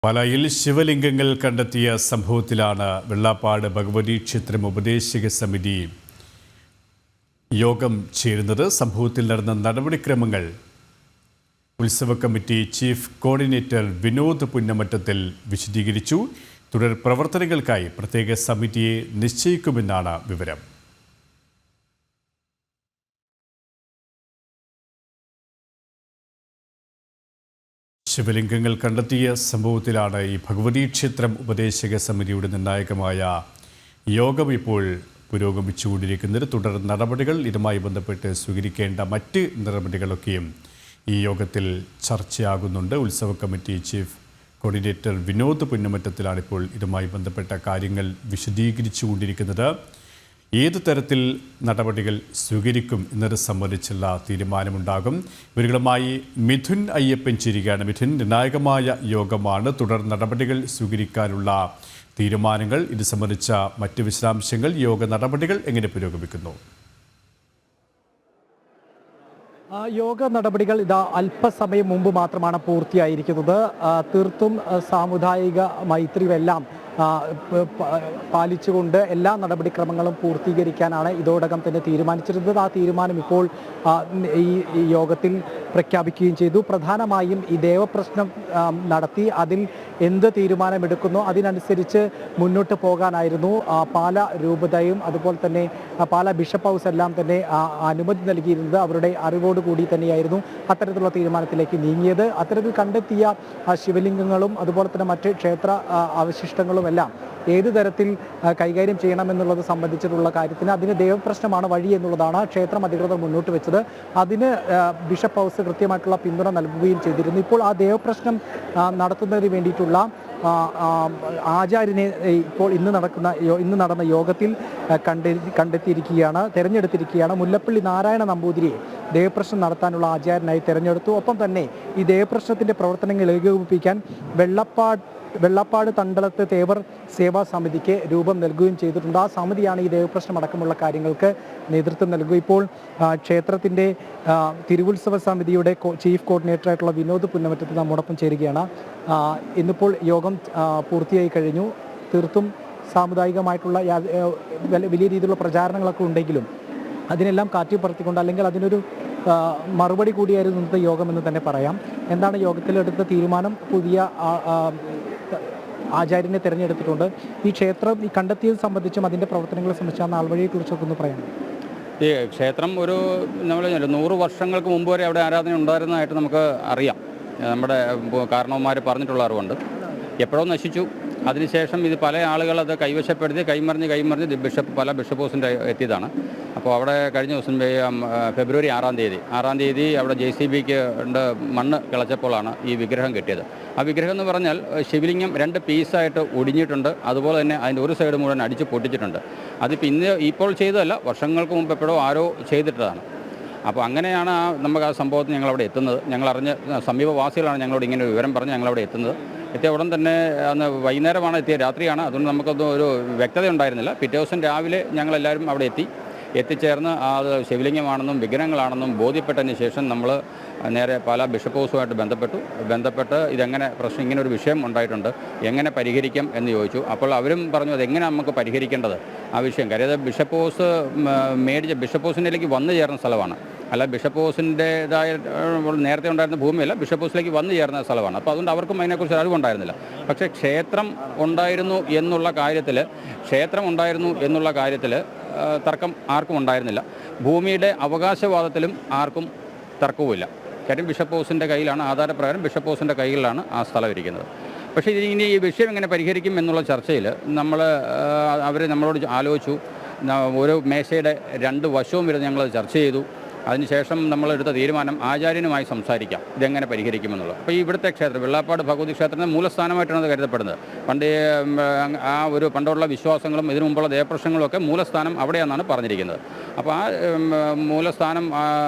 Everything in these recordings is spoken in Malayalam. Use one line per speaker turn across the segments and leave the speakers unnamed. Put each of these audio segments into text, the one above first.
പാലായിൽ ശിവലിംഗങ്ങൾ കണ്ടെത്തിയ സംഭവത്തിലാണ് വെള്ളാപ്പാട് ഭഗവതി ക്ഷേത്രം ഉപദേശക സമിതി യോഗം ചേരുന്നത്. സംഭവത്തിൽ നടന്ന നടപടിക്രമങ്ങൾ ഉത്സവ കമ്മിറ്റി ചീഫ് കോർഡിനേറ്റർ വിനോദ് പുന്നമറ്റത്തിൽ വിശദീകരിച്ചു. തുടർ പ്രവർത്തനങ്ങൾക്കായി പ്രത്യേക സമിതിയെ നിശ്ചയിക്കുമെന്നാണ് വിവരം. ശിവലിംഗങ്ങൾ കണ്ടെത്തിയ സംഭവത്തിലാണ് ഈ ഭഗവതി ക്ഷേത്രം ഉപദേശക സമിതിയുടെ നിർണായകമായ യോഗം ഇപ്പോൾ പുരോഗമിച്ചുകൊണ്ടിരിക്കുന്നത്. തുടർ നടപടികൾ, ഇതുമായി ബന്ധപ്പെട്ട് സ്വീകരിക്കേണ്ട മറ്റ് നടപടികളൊക്കെയും ഈ യോഗത്തിൽ ചർച്ചയാകുന്നുണ്ട്. ഉത്സവ കമ്മിറ്റി ചീഫ് കോർഡിനേറ്റർ വിനോദ് പുന്നമറ്റത്തിലാണ് ഇപ്പോൾ ഇതുമായി ബന്ധപ്പെട്ട കാര്യങ്ങൾ വിശദീകരിച്ചുകൊണ്ടിരിക്കുന്നത്. ഏത് തരത്തിൽ നടപടികൾ സ്വീകരിക്കും എന്നത് സംബന്ധിച്ചുള്ള തീരുമാനമുണ്ടാകും. ഇവരുമായി മിഥുൻ അയ്യപ്പൻ ചേരുകയാണ്. മിഥുൻ, നിർണായകമായ യോഗമാണ്. തുടർ നടപടികൾ സ്വീകരിക്കാനുള്ള തീരുമാനങ്ങൾ, ഇത് സംബന്ധിച്ച മറ്റ് വിശദാംശങ്ങൾ, യോഗ നടപടികൾ എങ്ങനെ പുരോഗമിക്കുന്നു?
യോഗ നടപടികൾ അല്പസമയം മുമ്പ് മാത്രമാണ് പൂർത്തിയായിരിക്കുന്നത്. തീർത്തും സാമുദായിക മൈത്രിയെല്ലാം പാലിച്ചുകൊണ്ട് എല്ലാ നടപടിക്രമങ്ങളും പൂർത്തീകരിക്കാനാണ് ഇതോടകം തന്നെ തീരുമാനിച്ചിരുന്നത്. ആ തീരുമാനം ഇപ്പോൾ ഈ യോഗത്തിൽ പ്രഖ്യാപിക്കുകയും ചെയ്തു. പ്രധാനമായും ഈ ദേവപ്രശ്നം നടത്തി അതിൽ എന്ത് തീരുമാനമെടുക്കുന്നോ അതിനനുസരിച്ച് മുന്നോട്ട് പോകാനായിരുന്നു പാല രൂപതയും അതുപോലെ തന്നെ പാല ബിഷപ്പ് ഹൗസ് എല്ലാം തന്നെ അനുമതി നൽകിയിരുന്നത്. അവരുടെ അറിവോടുകൂടി തന്നെയായിരുന്നു അത്തരത്തിലുള്ള തീരുമാനത്തിലേക്ക് നീങ്ങിയത്. അത്തരത്തിൽ കണ്ടെത്തിയ ശിവലിംഗങ്ങളും അതുപോലെ തന്നെ മറ്റ് ക്ഷേത്ര അവശിഷ്ടങ്ങളും എല്ലാം ഏത് തരത്തിൽ കൈകാര്യം ചെയ്യണമെന്നുള്ളത് സംബന്ധിച്ചിട്ടുള്ള കാര്യത്തിന് അതിന് ദേവപ്രശ്നമാണ് വഴി എന്നുള്ളതാണ് ക്ഷേത്രം അധികൃതർ മുന്നോട്ട് വെച്ചത്. അതിന് ബിഷപ്പ് ഹൗസ് കൃത്യമായിട്ടുള്ള പിന്തുണ നൽകുകയും ചെയ്തിരുന്നു. ഇപ്പോൾ ആ ദേവപ്രശ്നം നടത്തുന്നതിന് വേണ്ടിയിട്ടുള്ള ആചാര്യനെ ഇപ്പോൾ ഇന്ന് നടന്ന യോഗത്തിൽ തിരഞ്ഞെടുത്തിരിക്കുകയാണ്. മുല്ലപ്പള്ളി നാരായണ നമ്പൂതിരിയെ ദേവപ്രശ്നം നടത്താനുള്ള ആചാര്യനായി തിരഞ്ഞെടുത്തു. ഒപ്പം തന്നെ ഈ ദേവപ്രശ്നത്തിൻ്റെ പ്രവർത്തനങ്ങൾ ഏകോപിപ്പിക്കാൻ വെള്ളപ്പാട് തണ്ടലത്ത് തേവർ സേവാ സമിതിക്ക് രൂപം നൽകുകയും ചെയ്തിട്ടുണ്ട്. ആ സമിതിയാണ് ഈ ദേവപ്രശ്നം അടക്കമുള്ള കാര്യങ്ങൾക്ക് നേതൃത്വം നൽകുക. ഇപ്പോൾ ക്ഷേത്രത്തിൻ്റെ തിരുവുത്സവ സമിതിയുടെ ചീഫ് കോർഡിനേറ്ററായിട്ടുള്ള വിനോദ് പുന്നമറ്റത്തിൽ നമ്മോടൊപ്പം ചേരുകയാണ്. ഇന്നിപ്പോൾ യോഗം പൂർത്തിയായി കഴിഞ്ഞു. തീർത്തും സാമുദായികമായിട്ടുള്ള വലിയ രീതിയിലുള്ള പ്രചാരണങ്ങളൊക്കെ ഉണ്ടെങ്കിലും അതിനെല്ലാം കാറ്റിപ്പറത്തിക്കൊണ്ട് അല്ലെങ്കിൽ അതിനൊരു മറുപടി കൂടിയായിരുന്നു ഇന്നത്തെ യോഗം എന്ന് തന്നെ പറയാം. എന്താണ് യോഗത്തിലെടുത്ത തീരുമാനം? പുതിയ ആചാര്യനെ തിരഞ്ഞെടുത്തിട്ടുണ്ട്. ഈ ക്ഷേത്രം ഈ കണ്ടെത്തിയത് സംബന്ധിച്ചും അതിൻ്റെ പ്രവർത്തനങ്ങളെ സംബന്ധിച്ച് നാൾവഴിയെക്കുറിച്ചൊക്കെ ഒന്ന് പറയാം.
ഈ ക്ഷേത്രം നമ്മൾ 100 വർഷങ്ങൾക്ക് മുമ്പ് വരെ അവിടെ ആരാധന ഉണ്ടായിരുന്നതായിട്ട് നമുക്ക് അറിയാം. നമ്മുടെ കാരണവന്മാർ പറഞ്ഞിട്ടുള്ള അറിവുണ്ട്. എപ്പോഴോ നശിച്ചു. അതിനുശേഷം ഇത് പല ആളുകൾ അത് കൈവശപ്പെടുത്തി കൈമറിഞ്ഞ് പല ബിഷപ്പ് ഹൗസിൻ്റെ എത്തിയതാണ്. അപ്പോൾ അവിടെ കഴിഞ്ഞ ദിവസം ഫെബ്രുവരി 6 തീയതി അവിടെ JCBക്ക് മണ്ണ് കിളച്ചപ്പോഴാണ് ഈ വിഗ്രഹം കിട്ടിയത്. ആ വിഗ്രഹം എന്ന് പറഞ്ഞാൽ ശിവലിംഗം 2 പീസായിട്ട് ഒടിഞ്ഞിട്ടുണ്ട്. അതുപോലെ തന്നെ അതിൻ്റെ ഒരു സൈഡ് മുഴുവൻ അടിച്ച് പൊട്ടിച്ചിട്ടുണ്ട്. അതിപ്പോൾ ഇപ്പോൾ ചെയ്തതല്ല, വർഷങ്ങൾക്ക് മുമ്പ് എപ്പോഴോ ആരോ ചെയ്തിട്ടതാണ്. അപ്പോൾ അങ്ങനെയാണ് നമുക്ക് ആ സംഭവത്തിൽ ഞങ്ങളവിടെ എത്തുന്നത്. ഞങ്ങളറിഞ്ഞ് സമീപവാസികളാണ് ഞങ്ങളോട് ഇങ്ങനെ ഒരു വിവരം പറഞ്ഞ് ഞങ്ങളവിടെ എത്തുന്നത്. എത്തിയ ഉടൻ തന്നെ അന്ന് വൈകുന്നേരമാണ് എത്തിയത്, രാത്രിയാണ്. അതുകൊണ്ട് നമുക്കൊന്നും ഒരു വ്യക്തത ഉണ്ടായിരുന്നില്ല. പിറ്റേ ദിവസം രാവിലെ ഞങ്ങളെല്ലാവരും അവിടെ എത്തിച്ചേർന്ന് അത് ശിവലിംഗമാണെന്നും വിഗ്രഹങ്ങളാണെന്നും ബോധ്യപ്പെട്ടതിന് ശേഷം നമ്മൾ നേരെ പാലാ ബിഷപ്പ് ഹൗസുമായിട്ട് ബന്ധപ്പെട്ട് ഇതെങ്ങനെ പ്രശ്നം, ഇങ്ങനെ ഒരു വിഷയം ഉണ്ടായിട്ടുണ്ട്, എങ്ങനെ പരിഹരിക്കാം എന്ന് ചോദിച്ചു. അപ്പോൾ അവരും പറഞ്ഞു അതെങ്ങനെ നമുക്ക് പരിഹരിക്കേണ്ടത് ആ വിഷയം. കാര്യം അത് ബിഷപ്പ് ഹൗസ് ബിഷപ്പ് ഹൗസിലേക്ക് വന്നു ചേർന്ന സ്ഥലമാണ്. അല്ല ബിഷപ്പ് ഹൗസിൻ്റെതായ നേരത്തെ ഉണ്ടായിരുന്ന ഭൂമിയല്ല, ബിഷപ്പ് ഹൗസിലേക്ക് വന്നു ചേർന്ന സ്ഥലമാണ്. അപ്പോൾ അതുകൊണ്ട് അവർക്കും അതിനെക്കുറിച്ച് അറിവുണ്ടായിരുന്നില്ല. പക്ഷേ ക്ഷേത്രം ഉണ്ടായിരുന്നു എന്നുള്ള കാര്യത്തിൽ തർക്കം ആർക്കും ഉണ്ടായിരുന്നില്ല. ഭൂമിയുടെ അവകാശവാദത്തിലും ആർക്കും തർക്കവുമില്ല. കാര്യം ബിഷപ്പ് ഹൗസിൻ്റെ കയ്യിലാണ്, ആധാരപ്രകാരം ബിഷപ്പ് ഹൗസിൻ്റെ കയ്യിലാണ് ആ സ്ഥലം ഇരിക്കുന്നത്. പക്ഷേ ഇനി ഈ വിഷയം എങ്ങനെ പരിഹരിക്കും എന്നുള്ള ചർച്ചയിൽ അവർ നമ്മളോട് ആലോചിച്ചു. ഒരു മേശയുടെ 2 വശവും ഇരുന്ന് ഞങ്ങളത് ചർച്ച ചെയ്തു. അതിനുശേഷം നമ്മളെടുത്ത തീരുമാനം ആചാര്യനുമായി സംസാരിക്കാം ഇതെങ്ങനെ പരിഹരിക്കുമെന്നുള്ളത്. അപ്പോൾ ഇവിടുത്തെ ക്ഷേത്രം വെള്ളാപ്പാട് ഭഗവതി ക്ഷേത്രത്തിൻ്റെ മൂലസ്ഥാനമായിട്ടാണ് അത് കരുതപ്പെടുന്നത്. പണ്ടുള്ള വിശ്വാസങ്ങളും ഇതിനു മുമ്പുള്ള ദേവപ്രശ്നങ്ങളും ഒക്കെ മൂലസ്ഥാനം അവിടെയാണെന്നാണ് പറഞ്ഞിരിക്കുന്നത്. അപ്പോൾ ആ മൂലസ്ഥാനം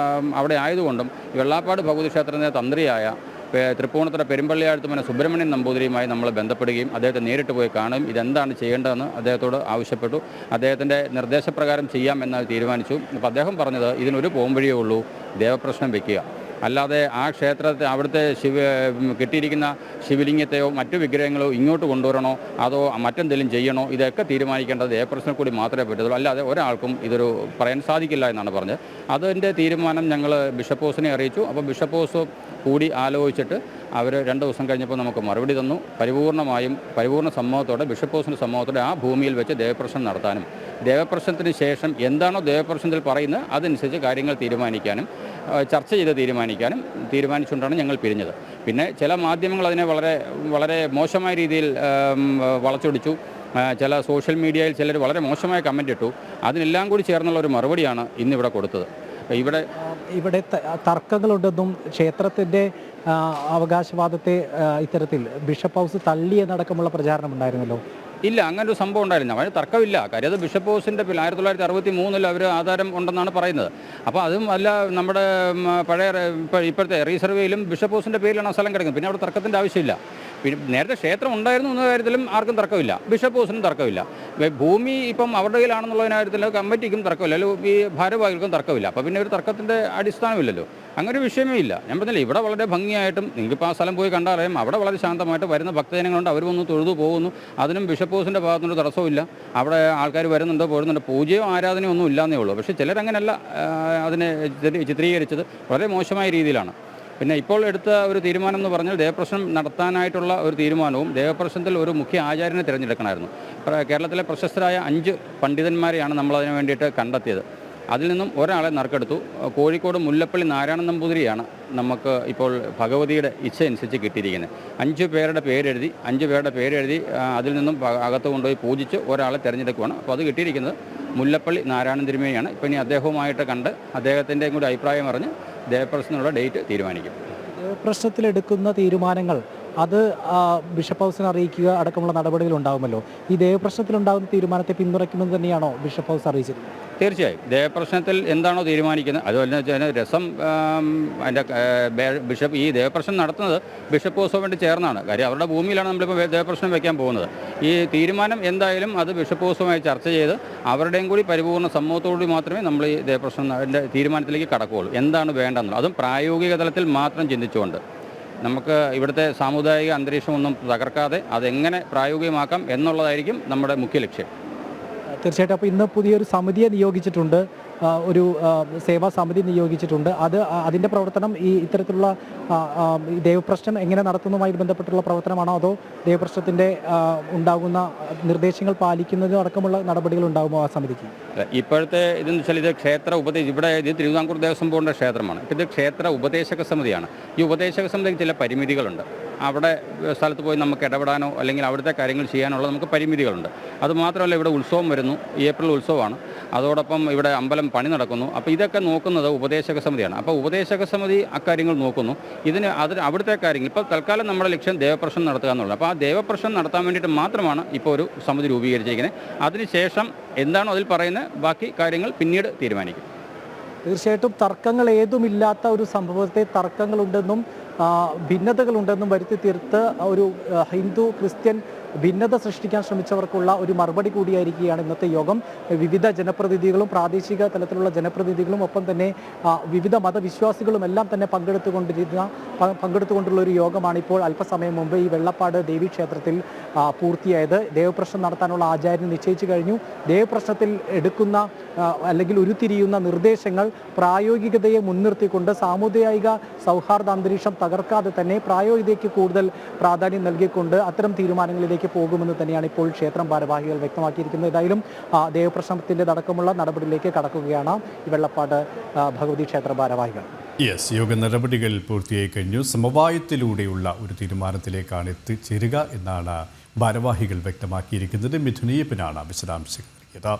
അവിടെ ആയതുകൊണ്ടും വെള്ളാപ്പാട് ഭഗവതി ക്ഷേത്രത്തിൻ്റെ തന്ത്രിയായ തൃപ്പൂണിത്തുറ പെരുമ്പള്ളിയാഴ്ത്തുമന സുബ്രഹ്മണ്യൻ നമ്പൂതിരിയുമായി നമ്മൾ ബന്ധപ്പെടുകയും അദ്ദേഹത്തെ നേരിട്ട് പോയി കാണുകയും ഇതെന്താണ് ചെയ്യേണ്ടതെന്ന് അദ്ദേഹത്തോട് ആവശ്യപ്പെട്ടു. അദ്ദേഹത്തിൻ്റെ നിർദ്ദേശപ്രകാരം ചെയ്യാം എന്ന് തീരുമാനിച്ചു. അപ്പോൾ അദ്ദേഹം പറഞ്ഞത് ഇതിനൊരു പോംവഴിയേ ഉള്ളൂ, ദേവപ്രശ്നം വയ്ക്കുക. അല്ലാതെ ആ ക്ഷേത്രത്തെ അവിടുത്തെ കിട്ടിയിരിക്കുന്ന ശിവലിംഗത്തെയോ മറ്റു വിഗ്രഹങ്ങളോ ഇങ്ങോട്ട് കൊണ്ടുവരണോ അതോ മറ്റെന്തെങ്കിലും ചെയ്യണോ, ഇതൊക്കെ തീരുമാനിക്കേണ്ടത് ദേവപ്രശ്നം കൂടി മാത്രമേ പറ്റത്തുള്ളൂ. അല്ലാതെ ഒരാൾക്കും ഇതൊരു പറയാൻ സാധിക്കില്ല എന്നാണ് പറഞ്ഞത്. അതിൻ്റെ തീരുമാനം ഞങ്ങൾ ബിഷപ്പ് ഹൗസിനെ അറിയിച്ചു. അപ്പോൾ ബിഷപ്പ് ഹൗസ് കൂടി ആലോചിച്ചിട്ട് അവർ 2 ദിവസം കഴിഞ്ഞപ്പോൾ നമുക്ക് മറുപടി തന്നു. പരിപൂർണ്ണ സമ്മതത്തോടെ ബിഷപ്പ് ഹൗസിൻ്റെ സമ്മതത്തോടെ ആ ഭൂമിയിൽ വെച്ച് ദേവപ്രശ്നം നടത്താനും ദേവപ്രശ്നത്തിന് ശേഷം എന്താണോ ദേവപ്രശ്നത്തിൽ പറയുന്നത് അതനുസരിച്ച് കാര്യങ്ങൾ തീരുമാനിക്കാനും ചർച്ച ചെയ്ത് തീരുമാനിച്ചുകൊണ്ടാണ് ഞങ്ങൾ പിരിഞ്ഞത്. പിന്നെ ചില മാധ്യമങ്ങൾ അതിനെ വളരെ വളരെ മോശമായ രീതിയിൽ വളച്ചൊടിച്ചു. ചില സോഷ്യൽ മീഡിയയിൽ ചിലർ വളരെ മോശമായ കമൻ്റ് ഇട്ടു. അതിനെല്ലാം കൂടി ചേർന്നുള്ള ഒരു മറുപടിയാണ് ഇന്നിവിടെ കൊടുത്തത്.
ഇവിടെ തർക്കങ്ങളുണ്ടെന്നും ക്ഷേത്രത്തിൻ്റെ അവകാശവാദത്തെ ഇത്തരത്തിൽ ബിഷപ്പ് ഹൗസ് തള്ളിയെന്നടക്കമുള്ള പ്രചാരണം ഉണ്ടായിരുന്നല്ലോ.
ഇല്ല, അങ്ങനൊരു സംഭവം ഉണ്ടായിരുന്നു. അതിന് തർക്കമില്ല. കാര്യം അത് ബിഷപ്പ് ഹൗസിൻ്റെ 1963 അവർ ആധാരം ഉണ്ടെന്നാണ് പറയുന്നത്. അപ്പോൾ അതും അല്ല, നമ്മുടെ ഇപ്പോഴത്തെ റീസർവേയിലും ബിഷപ്പ് ഹൗസിൻ്റെ പേരിലാണ് ആ സ്ഥലം കിടക്കുന്നത്. പിന്നെ അവിടെ തർക്കത്തിൻ്റെ ആവശ്യമില്ല. പിന്നെ നേരത്തെ ക്ഷേത്രം ഉണ്ടായിരുന്നു എന്ന കാര്യത്തിലും ആർക്കും തർക്കമില്ല, ബിഷപ്പ് ഹൗസിനും തർക്കമില്ല. ഭൂമി ഇപ്പം അവരുടെ കയ്യിലാണെന്നുള്ള കാര്യത്തിൽ കമ്മിറ്റിക്കും തർക്കമില്ല, അല്ലെങ്കിൽ ഈ ഭാരവാഹികൾക്കും തർക്കമില്ല. അപ്പോൾ പിന്നെ ഒരു തർക്കത്തിൻ്റെ അടിസ്ഥാനമില്ലല്ലോ, അങ്ങനെ ഒരു വിഷയമേ ഇല്ല. ഞാൻ പറഞ്ഞില്ല, ഇവിടെ വളരെ ഭംഗിയായിട്ടും നിങ്ങൾക്കിപ്പോൾ ആ സ്ഥലം പോയി കണ്ടാലറിയാം, അവിടെ വളരെ ശാന്തമായിട്ട് വരുന്ന ഭക്തജനങ്ങളുണ്ട്, അവർ വന്ന് തൊഴുതു പോകുന്നു. അതിനും ബിഷപ്പ് ഹൗസിൻ്റെ ഭാഗത്തുനിന്നൊരു തടസ്സമില്ല. അവിടെ ആൾക്കാർ വരുന്നുണ്ടോ പോകുന്നുണ്ട്, പൂജയോ ആരാധനയോ ഒന്നും ഇല്ലാന്നേ ഉള്ളൂ. പക്ഷേ ചിലരങ്ങനെയല്ല അതിനെ ചിത്രീകരിച്ചത്, വളരെ മോശമായ രീതിയിലാണ്. പിന്നെ ഇപ്പോൾ എടുത്ത ഒരു തീരുമാനം എന്ന് പറഞ്ഞാൽ ദേവപ്രശ്നം നടത്താനായിട്ടുള്ള ഒരു തീരുമാനവും ദേവപ്രശ്നത്തിൽ ഒരു മുഖ്യ ആചാര്യനെ തിരഞ്ഞെടുക്കണമായിരുന്നു. കേരളത്തിലെ പ്രശസ്തരായ 5 പണ്ഡിതന്മാരെയാണ് നമ്മളതിന് വേണ്ടിയിട്ട് കണ്ടെത്തിയത്. അതിൽ നിന്നും ഒരാളെ നറുക്കെടുത്തു. കോഴിക്കോട് മുല്ലപ്പള്ളി നാരായണൻ നമ്പൂതിരിയാണ് നമുക്ക് ഇപ്പോൾ ഭഗവതിയുടെ ഇച്ഛ അനുസരിച്ച് കിട്ടിയിരിക്കുന്നത്. 5 പേരുടെ പേരെഴുതി അതിൽ നിന്നും അകത്ത് കൊണ്ടുപോയി പൂജിച്ച് ഒരാളെ തിരഞ്ഞെടുക്കുകയാണ്. അപ്പോൾ അത് കിട്ടിയിരിക്കുന്നത് മുല്ലപ്പള്ളി നാരായണൻ തിരുമേനിയാണ്. ഇപ്പോൾ ഇനി അദ്ദേഹവുമായിട്ട് കണ്ട് അദ്ദേഹത്തിൻ്റെയും കൂടി അഭിപ്രായം അറിഞ്ഞ് ദേവപ്രശ്നത്തിനുള്ള ഡേറ്റ് തീരുമാനിക്കും.
ദേവപ്രശ്നത്തിലെടുക്കുന്ന തീരുമാനങ്ങൾ അത് ബിഷപ്പ് ഹൗസിനെ അറിയിക്കുക അടക്കമുള്ള നടപടികൾ ഉണ്ടാകുമല്ലോ. ഈ ദേവപ്രശ്നത്തിലുണ്ടാകുന്ന തീരുമാനത്തെ പിന്തുണയ്ക്കുമെന്ന് തന്നെയാണോ ബിഷപ്പ് ഹൗസ് അറിയിച്ചത്?
തീർച്ചയായും ദേവപ്രശ്നത്തിൽ എന്താണോ തീരുമാനിക്കുന്നത് അതുപോലെ രസം അതിൻ്റെ ബിഷപ്പ് ഈ ദേവപ്രശ്നം നടത്തുന്നത് ബിഷപ്പ് ഹൗസോ വേണ്ടി ചേർന്നാണ്. കാര്യം അവരുടെ ഭൂമിയിലാണ് നമ്മളിപ്പോൾ ദേവപ്രശ്നം വയ്ക്കാൻ പോകുന്നത്. ഈ തീരുമാനം എന്തായാലും അത് ബിഷപ്പ് ഹൗസുമായി ചർച്ച ചെയ്ത് അവരുടെയും കൂടി പരിപൂർണ്ണ സമ്മതത്തോടുകൂടി മാത്രമേ നമ്മൾ ഈ ദേവപ്രശ്നം തീരുമാനത്തിലേക്ക് കടക്കുകയുള്ളൂ. എന്താണ് വേണ്ടതെന്നുള്ളത് അതും പ്രായോഗിക തലത്തിൽ മാത്രം ചിന്തിച്ചുകൊണ്ട് നമുക്ക് ഇവിടുത്തെ സാമുദായിക അന്തരീക്ഷമൊന്നും തകർക്കാതെ അതെങ്ങനെ പ്രായോഗികമാക്കാം എന്നുള്ളതായിരിക്കും നമ്മുടെ മുഖ്യ ലക്ഷ്യം.
തീർച്ചയായിട്ടും. അപ്പോൾ ഇന്ന് പുതിയൊരു സമിതിയെ നിയോഗിച്ചിട്ടുണ്ട്, ഒരു സേവാ സമിതി നിയോഗിച്ചിട്ടുണ്ട്. അതിൻ്റെ പ്രവർത്തനം ഈ ഇത്തരത്തിലുള്ള ദേവപ്രശ്നം എങ്ങനെ നടത്തുന്നതുമായി ബന്ധപ്പെട്ടുള്ള പ്രവർത്തനമാണോ, അതോ ദേവപ്രശ്നത്തിൻ്റെ ഉണ്ടാകുന്ന നിർദ്ദേശങ്ങൾ പാലിക്കുന്നതിനും അടക്കമുള്ള നടപടികൾ ഉണ്ടാകുമോ ആ സമിതിക്ക്?
ഇപ്പോഴത്തെ ഇതെന്ന് വെച്ചാൽ ഇവിടെ ഇത് തിരുവിതാംകൂർ ദേവസ്വം ബോർഡിൻ്റെ ക്ഷേത്രമാണ്. ഇത് ക്ഷേത്ര ഉപദേശക സമിതിയാണ്. ഈ ഉപദേശക സമിതിക്ക് ചില പരിമിതികളുണ്ട്. അവിടെ സ്ഥലത്ത് പോയി നമുക്ക് ഇടപെടാനോ അല്ലെങ്കിൽ അവിടുത്തെ കാര്യങ്ങൾ ചെയ്യാനുള്ള നമുക്ക് പരിമിതികളുണ്ട്. അതുമാത്രമല്ല, ഇവിടെ ഉത്സവം വരുന്നു, ഏപ്രിൽ ഉത്സവമാണ്. അതോടൊപ്പം ഇവിടെ അമ്പലം പണി നടക്കുന്നു. അപ്പോൾ ഇതൊക്കെ നോക്കുന്നത് ഉപദേശക സമിതിയാണ്. അപ്പോൾ ഉപദേശക സമിതി അക്കാര്യങ്ങൾ നോക്കുന്നു. അവിടുത്തെ കാര്യങ്ങൾ ഇപ്പോൾ തൽക്കാലം നമ്മുടെ ലക്ഷ്യം ദേവപ്രശ്നം നടത്തുക എന്നുള്ളത്. അപ്പോൾ ആ ദേവപ്രശ്നം നടത്താൻ വേണ്ടിയിട്ട് മാത്രമാണ് ഇപ്പോൾ ഒരു സമിതി രൂപീകരിച്ചിരിക്കുന്നത്. അതിനുശേഷം എന്താണോ അതിൽ പറയുന്നത് ബാക്കി കാര്യങ്ങൾ പിന്നീട് തീരുമാനിക്കും.
തീർച്ചയായിട്ടും തർക്കങ്ങൾ ഏതുമില്ലാത്ത ഒരു സംഭവത്തെ തർക്കങ്ങളുണ്ടെന്നും ഭിന്നതകളുണ്ടെന്നും വരുത്തി തീർത്ത് ഒരു ഹിന്ദു ക്രിസ്ത്യൻ ഭിന്നത സൃഷ്ടിക്കാൻ ശ്രമിച്ചവർക്കുള്ള ഒരു മറുപടി കൂടിയായിരിക്കുകയാണ് ഇന്നത്തെ യോഗം. വിവിധ ജനപ്രതിനിധികളും പ്രാദേശിക തലത്തിലുള്ള ജനപ്രതിനിധികളും ഒപ്പം തന്നെ വിവിധ മതവിശ്വാസികളും എല്ലാം തന്നെ പങ്കെടുത്തുകൊണ്ടുള്ള ഒരു യോഗമാണ് ഇപ്പോൾ അല്പസമയം മുമ്പ് ഈ വെള്ളപ്പാട് ദേവീക്ഷേത്രത്തിൽ പൂർത്തിയായത്. ദേവപ്രശ്നം നടത്താനുള്ള ആചാര്യനെ നിശ്ചയിച്ചു കഴിഞ്ഞു. ദേവപ്രശ്നത്തിൽ എടുക്കുന്ന അല്ലെങ്കിൽ ഉരുത്തിരിയുന്ന നിർദ്ദേശങ്ങൾ പ്രായോഗികതയെ മുൻനിർത്തിക്കൊണ്ട് സാമുദായിക സൗഹാർദ്ദ അന്തരീക്ഷം തകർക്കാതെ തന്നെ പ്രായോഗികതയ്ക്ക് കൂടുതൽ പ്രാധാന്യം നൽകിക്കൊണ്ട് അത്തരം തീരുമാനങ്ങളിലേക്ക് പോകുമെന്ന് തന്നെയാണ് ഇപ്പോൾ ക്ഷേത്രം ഭാരവാഹികൾ വ്യക്തമാക്കിയിരിക്കുന്നത്. ഏതായാലും ദേവപ്രശ്നത്തിൻ്റെ അടക്കമുള്ള നടപടിയിലേക്ക് കടക്കുകയാണ് ഈ വെള്ളപ്പാട് ഭഗവതി ക്ഷേത്ര ഭാരവാഹികൾ.
യോഗ നടപടികൾ പൂർത്തിയായി കഴിഞ്ഞു. സമവായത്തിലൂടെയുള്ള ഒരു തീരുമാനത്തിലേക്കാണ് എത്തിച്ചേരുക എന്നാണ് ഭാരവാഹികൾ വ്യക്തമാക്കിയിരിക്കുന്നത്. മിഥുനീയപ്പനാണ് വിശദാംശങ്ങൾ നൽകിയത്.